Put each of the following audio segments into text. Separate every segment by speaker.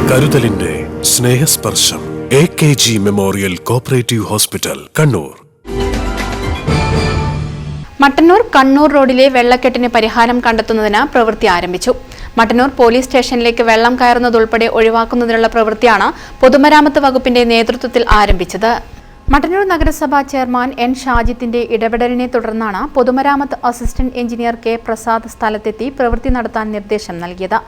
Speaker 1: കരുതലിന്റെ സ്നേഹസ്പർശം AKG memorial cooperative hospital, Kannur.
Speaker 2: Mattannur Kannur റോഡിലെ വെള്ളക്കെട്ടിന് പരിഹാരം കണ്ടെത്തുന്നതിന് പ്രവൃത്തി ആരംഭിച്ചു. മട്ടന്നൂർ പോലീസ് സ്റ്റേഷനിലേക്ക് വെള്ളം കയറുന്നതുൾപ്പെടെ ഒഴിവാക്കുന്നതിനുള്ള പ്രവൃത്തിയാണ് പൊതുമരാമത്ത് വകുപ്പിന്റെ നേതൃത്വത്തിൽ ആരംഭിച്ചത്. മട്ടന്നൂർ നഗരസഭാ ചെയർമാൻ N. ഷാജിത്തിന്റെ ഇടപെടലിനെ തുടർന്നാണ് പൊതുമരാമത്ത് അസിസ്റ്റന്റ് എഞ്ചിനീയർ K. പ്രസാദ് സ്ഥലത്തെത്തി പ്രവൃത്തി നടത്താൻ നിർദ്ദേശം നൽകിയത്.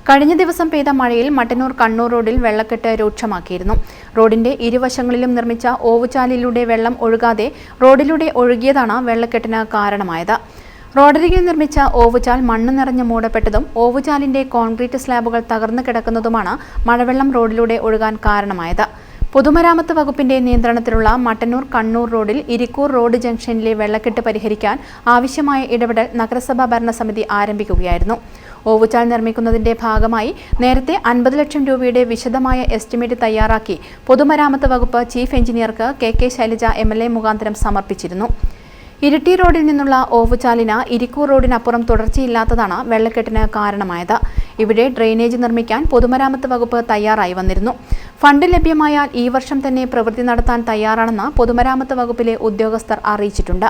Speaker 2: കഴിഞ്ഞ ദിവസം പെയ്ത മഴയിൽ മട്ടന്നൂർ കണ്ണൂർ റോഡിൽ വെള്ളക്കെട്ട് രൂക്ഷമാക്കിയിരുന്നു. റോഡിന്റെ ഇരുവശങ്ങളിലും നിർമ്മിച്ച ഓവുചാലിലൂടെ വെള്ളം ഒഴുകാതെ റോഡിലൂടെ ഒഴുകിയതാണ് വെള്ളക്കെട്ടിന് കാരണമായത്. റോഡരികിൽ നിർമ്മിച്ച ഓവുചാൽ മണ്ണ് നിറഞ്ഞ് മൂടപ്പെട്ടതും ഓവുചാലിന്റെ കോൺക്രീറ്റ് സ്ലാബുകൾ തകർന്നു കിടക്കുന്നതുമാണ് മഴവെള്ളം റോഡിലൂടെ ഒഴുകാൻ കാരണമായത്. പൊതുമരാമത്ത് വകുപ്പിന്റെ നിയന്ത്രണത്തിലുള്ള മട്ടന്നൂർ കണ്ണൂർ റോഡിൽ ഇരിക്കൂർ റോഡ് ജംഗ്ഷനിലെ വെള്ളക്കെട്ട് പരിഹരിക്കാൻ ആവശ്യമായ ഇടപെടൽ നഗരസഭാ ഭരണസമിതി ആരംഭിക്കുകയായിരുന്നു. ഓവുചാൽ നിർമ്മിക്കുന്നതിന്റെ ഭാഗമായി നേരത്തെ 50 ലക്ഷം രൂപയുടെ വിശദമായ എസ്റ്റിമേറ്റ് തയ്യാറാക്കി പൊതുമരാമത്ത് വകുപ്പ് ചീഫ് എഞ്ചിനീയർക്ക് KK ശൈലജ MLA മുഖാന്തരം സമർപ്പിച്ചിരുന്നു. ഇരിട്ടി റോഡിൽ നിന്നുള്ള ഓവുചാലിന് ഇരിക്കൂർ റോഡിനപ്പുറം തുടർച്ചയില്ലാത്തതാണ് വെള്ളക്കെട്ടിന് കാരണമായത്. ഇവിടെ ഡ്രെയിനേജ് നിർമ്മിക്കാൻ പൊതുമരാമത്ത് വകുപ്പ് തയ്യാറായി വന്നിരുന്നു. ഫണ്ട് ലഭ്യമായാൽ ഈ വർഷം തന്നെ പ്രവൃത്തി നടത്താൻ തയ്യാറാണെന്ന് പൊതുമരാമത്ത് വകുപ്പിലെ ഉദ്യോഗസ്ഥർ അറിയിച്ചിട്ടുണ്ട്.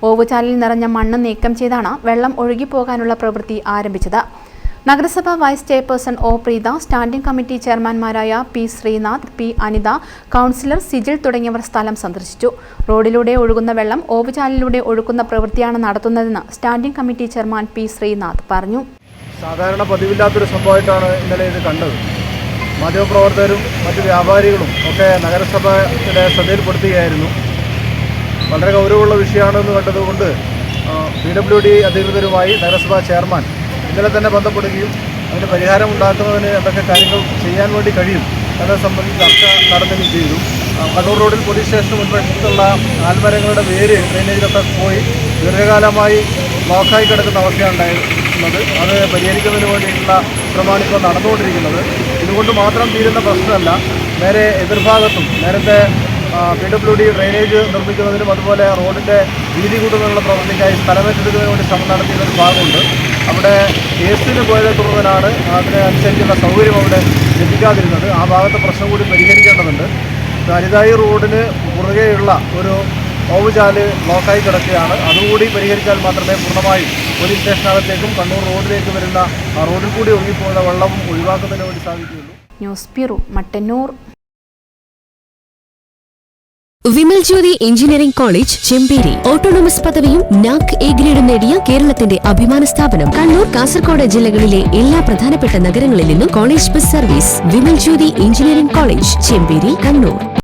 Speaker 2: ഓവുചാലിൽ നിറഞ്ഞ മണ്ണ് നീക്കം ചെയ്താണ് വെള്ളം ഒഴുകിപ്പോകാനുള്ള പ്രവൃത്തി ആരംഭിച്ചത്. നഗരസഭാ vice chairperson O. Preetha, standing committee ചെയർമാൻമാരായ P. Sreenath, P. Anitha, councillor Sijil തുടങ്ങിയവർ സ്ഥലം സന്ദർശിച്ചു. റോഡിലൂടെ ഒഴുകുന്ന വെള്ളം ഓവുചാലിലൂടെ ഒഴുക്കുന്ന പ്രവൃത്തിയാണ് നടത്തുന്നതെന്ന് standing committee chairman P. Sreenath പറഞ്ഞു.
Speaker 3: സാധാരണ പതിവില്ലാത്തൊരു സംഭവമായിട്ടാണ് ഇന്നലെ ഇത് കണ്ടത്. മാധ്യമപ്രവർത്തകരും മറ്റ് വ്യാപാരികളും ഒക്കെ നഗരസഭയുടെ ശ്രദ്ധയിൽപ്പെടുത്തുകയായിരുന്നു. വളരെ ഗൗരവമുള്ള വിഷയമാണെന്ന് കണ്ടതുകൊണ്ട് PWD അധികൃതരുമായി നഗരസഭാ ചെയർമാൻ ഇന്നലെ തന്നെ ബന്ധപ്പെടുകയും അതിന് പരിഹാരം ഉണ്ടാക്കുന്നതിന് എന്തൊക്കെ കാര്യങ്ങൾ ചെയ്യാൻ വേണ്ടി കഴിയും എന്നത് സംബന്ധിച്ച് ചർച്ച നടത്തുകയും ചെയ്തു. കണ്ണൂർ റോഡിൽ പോലീസ് സ്റ്റേഷന് മുൻവശത്തുള്ള ആൽമരങ്ങളുടെ വേര് ഡ്രെയിനേജിലൊക്കെ പോയി ദീർഘകാലമായി ബ്ലോക്കായി കിടക്കുന്ന അവസ്ഥയാണ് ഉണ്ടായിരുന്നത്. അത് പരിഹരിക്കുന്നതിന് വേണ്ടിയിട്ടുള്ള ശ്രമമാണ് ഇപ്പോൾ നടന്നുകൊണ്ടിരിക്കുന്നത്. ഇതുകൊണ്ട് മാത്രം തീരുന്ന പ്രശ്നമല്ല, നേരെ എതിർഭാഗത്തും നേരത്തെ PWD ഡ്രെയിനേജ് നിർമ്മിക്കുന്നതിനും അതുപോലെ റോഡിൻ്റെ വീതി കൂട്ടുന്നതിനുള്ള പ്രവൃത്തിക്കായി സ്ഥലമേറ്റെടുക്കുന്നതിന് വേണ്ടി ശ്രമം നടത്തിയതൊരു ഭാഗമുണ്ട്. അവിടെ കേസിന് പോയതിനെ തുടർന്നാണ് അതിനനുസരിച്ചുള്ള സൗകര്യം അവിടെ ലഭിക്കാതിരുന്നത്. ആ ഭാഗത്തെ പ്രശ്നം കൂടി പരിഹരിക്കേണ്ടതുണ്ട്. അരിതായി റോഡിന് പുറകെയുള്ള ഒരു ഓവുചാല് ബ്ലോക്കായി കിടക്കുകയാണ്. അതുകൂടി പരിഹരിച്ചാൽ മാത്രമേ പൂർണ്ണമായും പോലീസ് സ്റ്റേഷനകത്തേക്കും കണ്ണൂർ റോഡിലേക്ക് വരുന്ന ആ റോഡിൽ കൂടി ഒഴുകിപ്പോകുന്ന വെള്ളവും ഒഴിവാക്കുന്നതിന് വേണ്ടി സാധിക്കുകയുള്ളൂ.
Speaker 2: News bureau, Mattannur.
Speaker 4: Vimal Jyothi engineering college, Chemperi. Autonomous പദവിയും NAC A ഗ്രേഡും നേടിയ കേരളത്തിന്റെ അഭിമാന സ്ഥാപനം. കണ്ണൂർ, കാസർഗോഡ് ജില്ലകളിലെ എല്ലാ പ്രധാനപ്പെട്ട നഗരങ്ങളിൽ നിന്നും college bus service. Vimal Jyothi engineering college, Chemperi, Kannur.